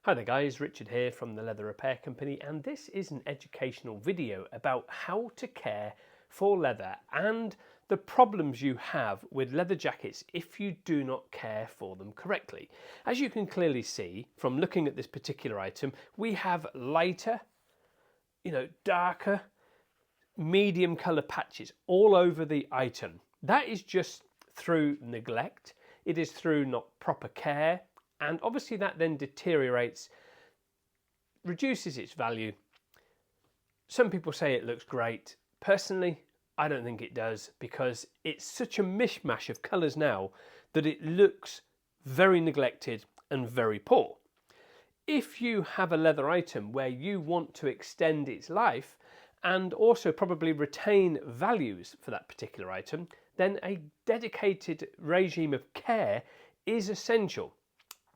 Hi there guys, Richard here from the Leather Repair Company, and this is an educational video about how to care for leather and the problems you have with leather jackets if you do not care for them correctly. As you can clearly see from looking at this particular item, we have lighter, darker, medium colour patches all over the item. That is just through neglect. It is through not proper care. And obviously that then deteriorates, reduces its value. Some people say it looks great. Personally, I don't think it does, because it's such a mishmash of colours now that it looks very neglected and very poor. If you have a leather item where you want to extend its life and also probably retain values for that particular item, then a dedicated regime of care is essential.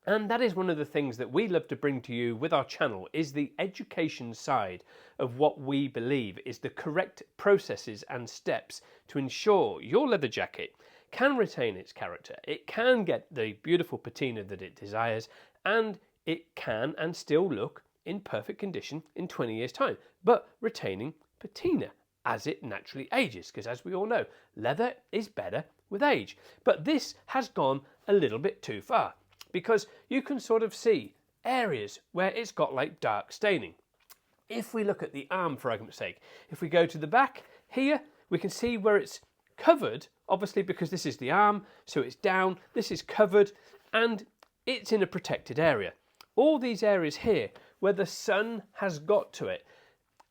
And that is one of the things that we love to bring to you with our channel, is the education side of what we believe is the correct processes and steps to ensure your leather jacket can retain its character, it can get the beautiful patina that it desires, and it can and still look in perfect condition in 20 years time, but retaining patina as it naturally ages, because as we all know, leather is better with age. But this has gone a little bit too far, because you can sort of see areas where it's got like dark staining. If we look at the arm, for argument's sake, if we go to the back here, we can see where it's covered, obviously because this is the arm, so it's down, this is covered, and it's in a protected area. All these areas here where the sun has got to it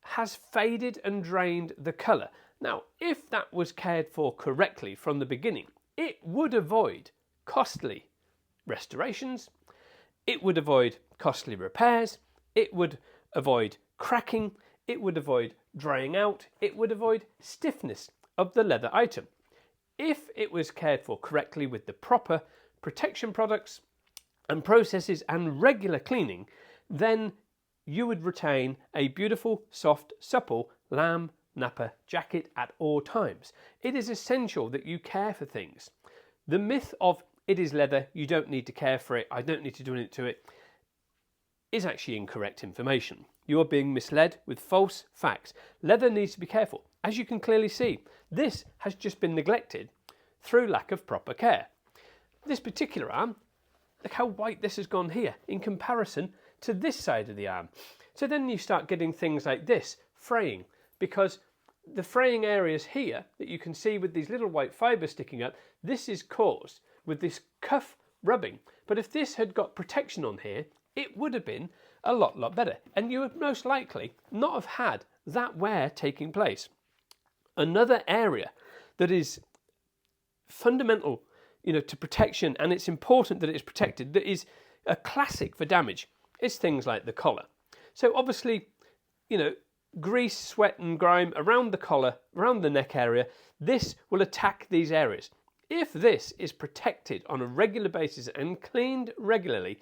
has faded and drained the colour. Now, if that was cared for correctly from the beginning, it would avoid costly restorations, it would avoid costly repairs, it would avoid cracking, it would avoid drying out, it would avoid stiffness of the leather item. If it was cared for correctly with the proper protection products and processes and regular cleaning, then you would retain a beautiful, soft, supple lamb nappa jacket at all times. It is essential that you care for things. The myth of it is leather, you don't need to care for it, I don't need to do anything to it, is actually incorrect information. You are being misled with false facts. Leather needs to be careful. As you can clearly see, this has just been neglected through lack of proper care. This particular arm, look how white this has gone here in comparison to this side of the arm. So then you start getting things like this, fraying, because the fraying areas here that you can see with these little white fibres sticking up, this is caused with this cuff rubbing. But if this had got protection on here, it would have been a lot better, and you would most likely not have had that wear taking place. Another area that is fundamental, to protection, and it's important that it's protected, that is a classic for damage, is things like the collar. So obviously, grease, sweat and grime around the collar, around the neck area, this will attack these areas. If this is protected on a regular basis and cleaned regularly,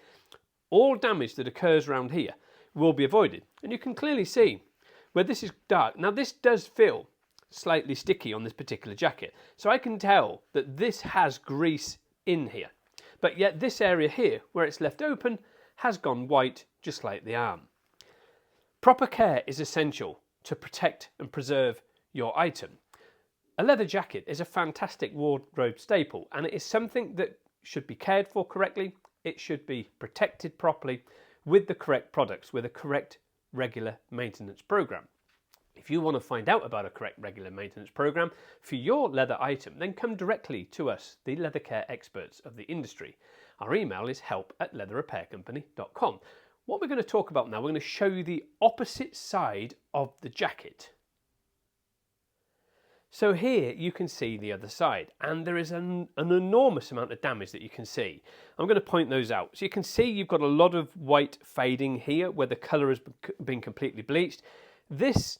all damage that occurs around here will be avoided. And you can clearly see where this is dark. Now this does feel slightly sticky on this particular jacket, so I can tell that this has grease in here. But yet this area here, where it's left open, has gone white, just like the arm. Proper care is essential to protect and preserve your item. A leather jacket is a fantastic wardrobe staple, and it is something that should be cared for correctly. It should be protected properly with the correct products, with a correct regular maintenance program. If you want to find out about a correct regular maintenance program for your leather item, then come directly to us, the leather care experts of the industry. Our email is help@leatherrepaircompany.com. What we're going to talk about now, we're going to show you the opposite side of the jacket. So here you can see the other side, and there is an enormous amount of damage that you can see. I'm going to point those out. So you can see you've got a lot of white fading here where the colour has been completely bleached. This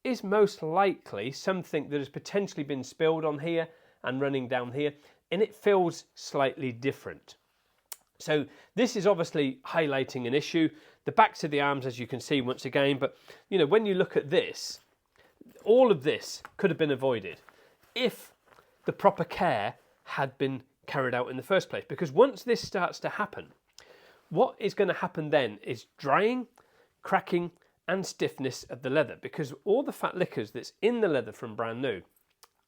is most likely something that has potentially been spilled on here and running down here, and it feels slightly different. So this is obviously highlighting an issue. The backs of the arms, as you can see once again, but when you look at this, all of this could have been avoided if the proper care had been carried out in the first place. Because once this starts to happen, What is going to happen then is drying, cracking and stiffness of the leather, because all the fat liquors that's in the leather from brand new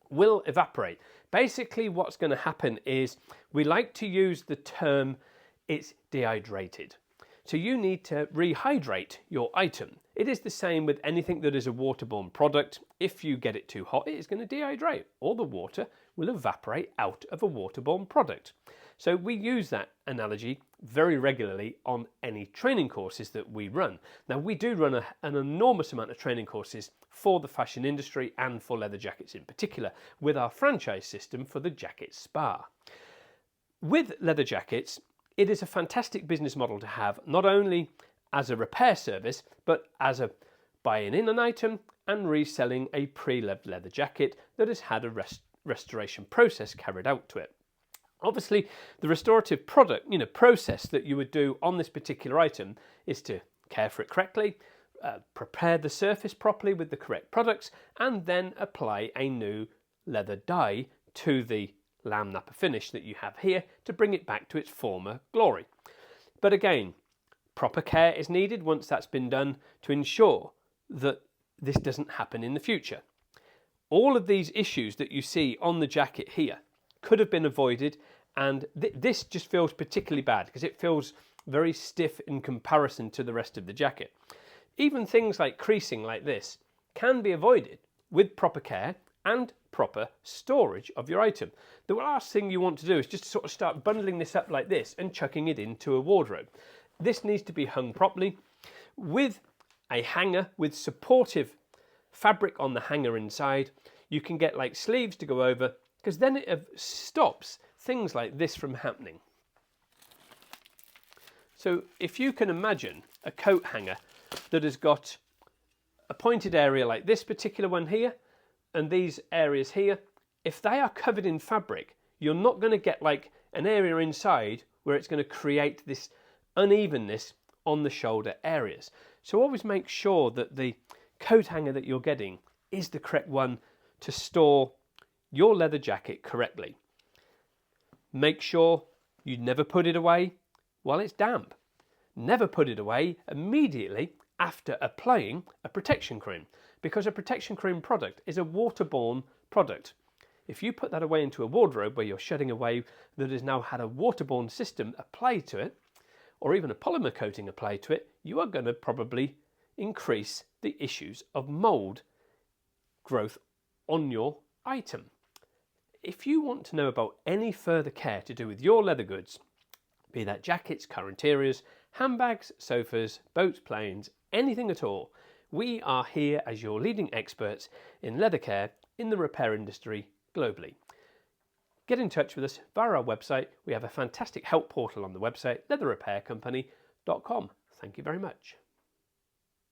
will evaporate. Basically what's going to happen is, we like to use the term it's dehydrated. So you need to rehydrate your item. It is the same with anything that is a waterborne product. If you get it too hot, it is going to dehydrate. All the water will evaporate out of a waterborne product. So we use that analogy very regularly on any training courses that we run. Now, we do run an enormous amount of training courses for the fashion industry and for leather jackets in particular, with our franchise system for the Jacket Spa. With leather jackets, it is a fantastic business model to have, not only as a repair service, but as a buying in an item and reselling a pre-loved leather jacket that has had a restoration process carried out to it. Obviously, the restorative process that you would do on this particular item is to care for it correctly, prepare the surface properly with the correct products, and then apply a new leather dye to the lamb nappa finish that you have here to bring it back to its former glory. But again, proper care is needed once that's been done to ensure that this doesn't happen in the future. All of these issues that you see on the jacket here could have been avoided, and this just feels particularly bad because it feels very stiff in comparison to the rest of the jacket. Even things like creasing like this can be avoided with proper care and proper storage of your item. The last thing you want to do is just sort of start bundling this up like this and chucking it into a wardrobe. This needs to be hung properly with a hanger with supportive fabric on the hanger inside. You can get like sleeves to go over, because then it stops things like this from happening. So if you can imagine a coat hanger that has got a pointed area like this particular one here, and these areas here, if they are covered in fabric, you're not going to get like an area inside where it's going to create this unevenness on the shoulder areas. So always make sure that the coat hanger that you're getting is the correct one to store your leather jacket correctly. Make sure you never put it away while it's damp. Never put it away immediately after applying a protection cream, because a protection cream product is a waterborne product. If you put that away into a wardrobe where you're shedding away that has now had a waterborne system applied to it, or even a polymer coating applied to it, you are going to probably increase the issues of mold growth on your item. If you want to know about any further care to do with your leather goods, be that jackets, car interiors, handbags, sofas, boats, planes, anything at all, we are here as your leading experts in leather care in the repair industry globally. Get in touch with us via our website. We have a fantastic help portal on the website, leatherrepaircompany.com. Thank you very much.